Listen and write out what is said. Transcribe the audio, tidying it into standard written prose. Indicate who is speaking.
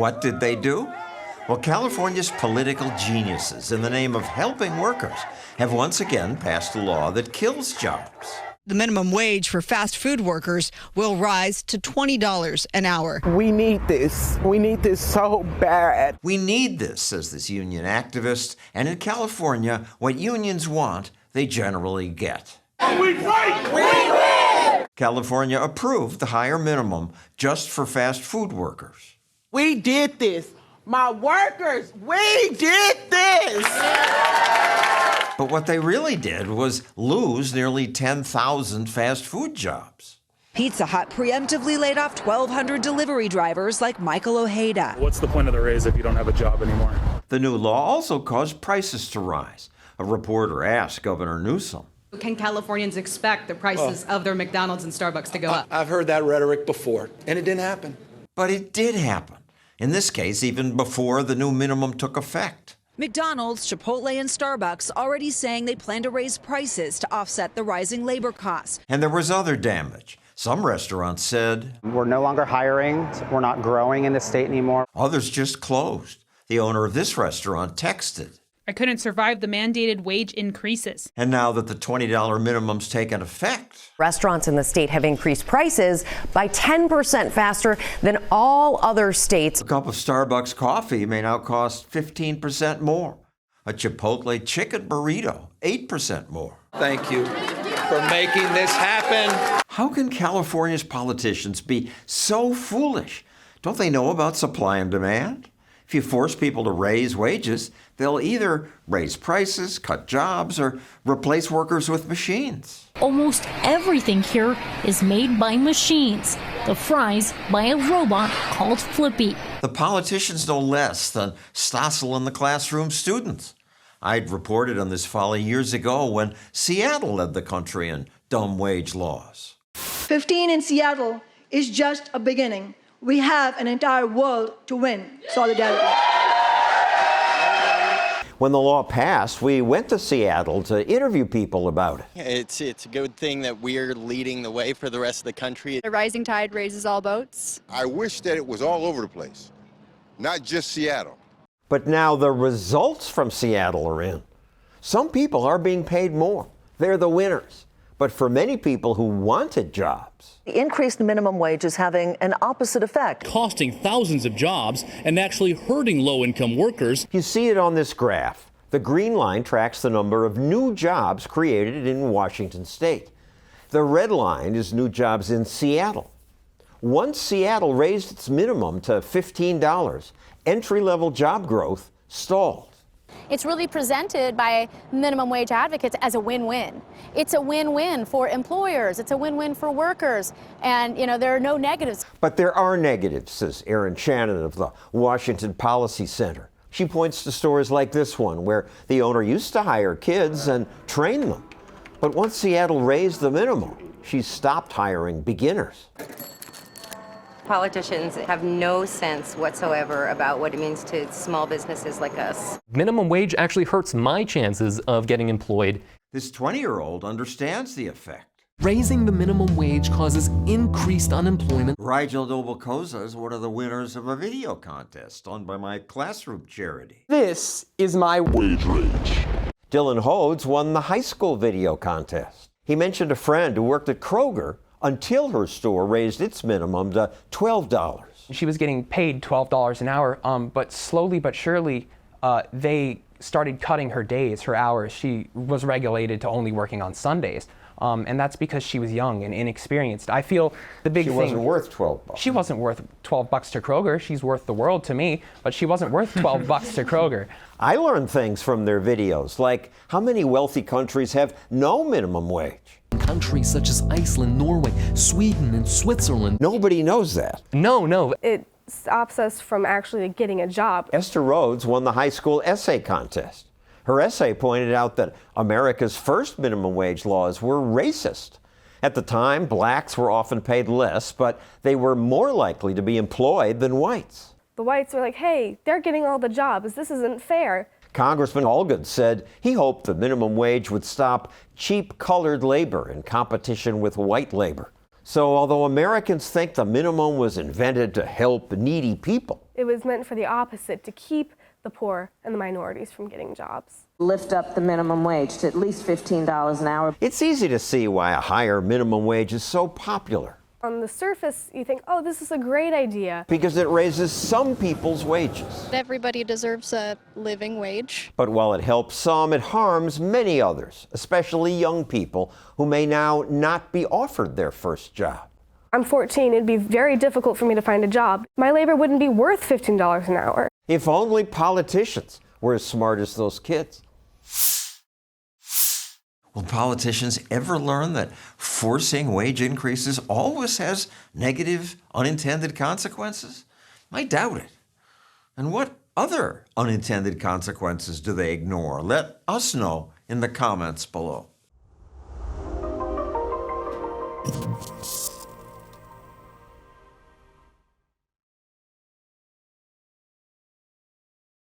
Speaker 1: What did they do? Well, California's political geniuses, in the name of helping workers, have once again passed a law that kills jobs.
Speaker 2: The minimum wage for fast food workers will rise to $20 an hour.
Speaker 3: We need this. We need this so bad.
Speaker 1: We need this, says this union activist. And in California, what unions want, they generally get.
Speaker 4: We fight! We win!
Speaker 1: California approved the higher minimum just for fast food workers.
Speaker 3: We did this. My workers, we did this!
Speaker 1: But what they really did was lose nearly 10,000 fast food jobs.
Speaker 2: Pizza Hut preemptively laid off 1,200 delivery drivers like Michael Ojeda.
Speaker 5: What's the point of the raise if you don't have a job anymore?
Speaker 1: The new law also caused prices to rise. A reporter asked Governor Newsom.
Speaker 6: Can Californians expect the prices of their McDonald's and Starbucks to go up?
Speaker 7: I've heard that rhetoric before, and it didn't happen.
Speaker 1: But it did happen. In this case, even before the new minimum took effect.
Speaker 2: McDonald's, Chipotle, and Starbucks already saying they plan to raise prices to offset the rising labor costs.
Speaker 1: And there was other damage. Some restaurants said,
Speaker 8: "We're no longer hiring. We're not growing in the state anymore."
Speaker 1: Others just closed. The owner of this restaurant texted.
Speaker 9: "I couldn't survive the mandated wage increases."
Speaker 1: And now that the $20 minimum's taken effect,
Speaker 10: restaurants in the state have increased prices by 10% faster than all other states.
Speaker 1: A cup of Starbucks coffee may now cost 15% more. A Chipotle chicken burrito, 8% more.
Speaker 7: Thank you for making this happen.
Speaker 1: How can California's politicians be so foolish? Don't they know about supply and demand? If you force people to raise wages, they'll either raise prices, cut jobs, or replace workers with machines.
Speaker 11: Almost everything here is made by machines. The fries by a robot called Flippy.
Speaker 1: The politicians know less than Stossel and the classroom students. I'd reported on this folly years ago when Seattle led the country in dumb wage laws.
Speaker 12: 15 in Seattle is just a beginning. We have an entire world to win. Solidarity.
Speaker 1: When the law passed, we went to Seattle to interview people about it.
Speaker 13: It's a good thing that we're leading the way for the rest of the country.
Speaker 14: A rising tide raises all boats.
Speaker 15: I wish that it was all over the place, not just Seattle.
Speaker 1: But now the results from Seattle are in. Some people are being paid more. They're the winners. But for many people who wanted jobs,
Speaker 16: the increased minimum wage is having an opposite effect,
Speaker 17: costing thousands of jobs and actually hurting low-income workers.
Speaker 1: You see it on this graph. The green line tracks the number of new jobs created in Washington state. The red line is new jobs in Seattle. Once Seattle raised its minimum to $15, entry-level job growth stalled.
Speaker 18: It's really presented by minimum wage advocates as a win-win. It's a win-win for employers. It's a win-win for workers. And, there are no negatives.
Speaker 1: But there are negatives, says Erin Shannon of the Washington Policy Center. She points to stories like this one, where the owner used to hire kids and train them. But once Seattle raised the minimum, she stopped hiring beginners.
Speaker 19: Politicians have no sense whatsoever about what it means to small businesses like us.
Speaker 20: Minimum wage actually hurts my chances of getting employed.
Speaker 1: This 20-year-old understands the effect.
Speaker 17: Raising the minimum wage causes increased unemployment.
Speaker 1: Rigel Noble-Koza is one of the winners of a video contest done by my classroom charity.
Speaker 3: This is my wage rage.
Speaker 1: Dylan Hodes won the high school video contest. He mentioned a friend who worked at Kroger until her store raised its minimum to $12.
Speaker 6: She was getting paid $12 an hour, but slowly but surely, they started cutting her days, her hours. She was regulated to only working on Sundays, and that's because she was young and inexperienced. I feel the big thing...
Speaker 1: She wasn't worth $12.
Speaker 6: She wasn't worth $12 to Kroger. She's worth the world to me, but she wasn't worth $12 to Kroger.
Speaker 1: I learned things from their videos, like how many wealthy countries have no minimum wage.
Speaker 17: Countries such as Iceland, Norway, Sweden, and Switzerland.
Speaker 1: Nobody knows that.
Speaker 6: No.
Speaker 14: It stops us from actually getting a job.
Speaker 1: Esther Rhodes won the high school essay contest. Her essay pointed out that America's first minimum wage laws were racist. At the time, blacks were often paid less, but they were more likely to be employed than whites.
Speaker 14: The whites were like, hey, they're getting all the jobs. This isn't fair.
Speaker 1: Congressman Allgood said he hoped the minimum wage would stop cheap colored labor in competition with white labor. So although Americans think the minimum was invented to help needy people,
Speaker 14: It was meant for the opposite, to keep the poor and the minorities from getting jobs.
Speaker 21: Lift up the minimum wage to at least $15 an hour.
Speaker 1: It's easy to see why a higher minimum wage is so popular.
Speaker 14: On the surface, you think, oh, this is a great idea.
Speaker 1: Because it raises some people's wages.
Speaker 22: Everybody deserves a living wage.
Speaker 1: But while it helps some, it harms many others, especially young people who may now not be offered their first job.
Speaker 14: I'm 14. It'd be very difficult for me to find a job. My labor wouldn't be worth $15 an hour.
Speaker 1: If only politicians were as smart as those kids.
Speaker 23: Will politicians ever learn that forcing wage increases always has negative, unintended consequences? I doubt it. And what other unintended consequences do they ignore? Let us know in the comments below.